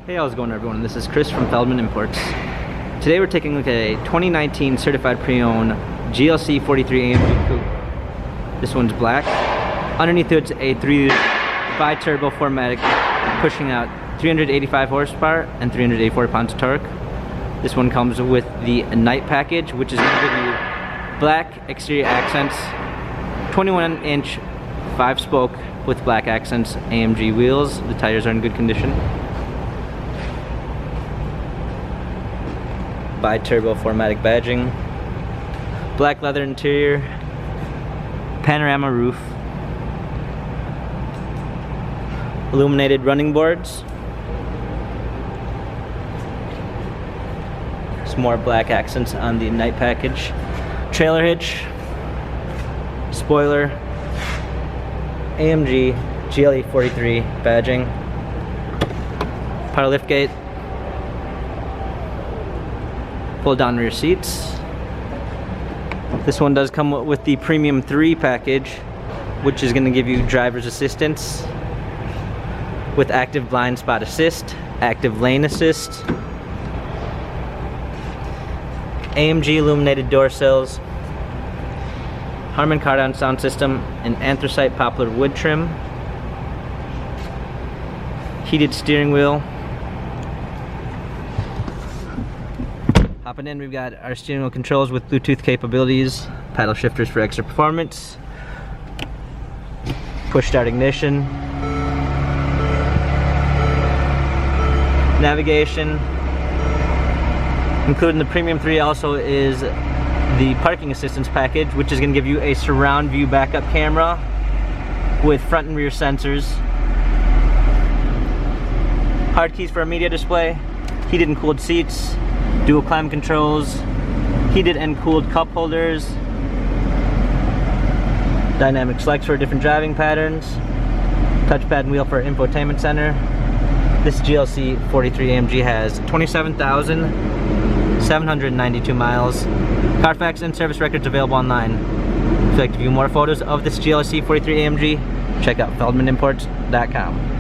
Hey, how's it going, everyone? This is Chris from Feldmann Imports. Today we're taking a look at a 2019 certified pre-owned GLC 43 AMG coupe. This one's black. Underneath it's a 3 bi-turbo 4MATIC pushing out 385 horsepower and 384 pounds of torque. This one comes with the night package, which is going to give you black exterior accents, 21-inch 5-spoke with black accents AMG wheels. The tires are in good condition. Bi-turbo 4MATIC badging, black leather interior, panorama roof, illuminated running boards, some more black accents on the night package, trailer hitch, spoiler, AMG GLE 43 badging, power liftgate, pull down rear seats. This one does come with the Premium 3 package, which is going to give you driver's assistance with active blind spot assist, active lane assist, AMG illuminated door sills, Harman Kardon sound system, and anthracite poplar wood trim, heated steering wheel. Hopping in, we've got our steering wheel controls with Bluetooth capabilities, paddle shifters for extra performance, push start ignition, navigation. Included in the Premium 3 also is the parking assistance package, which is going to give you a surround view backup camera with front and rear sensors, hard keys for a media display, heated and cooled seats, dual climate controls, heated and cooled cup holders, dynamic selects for different driving patterns, touchpad and wheel for infotainment center. This GLC 43 AMG has 27,792 miles. Carfax and service records available online. If you'd like to view more photos of this GLC 43 AMG, check out feldmanimports.com.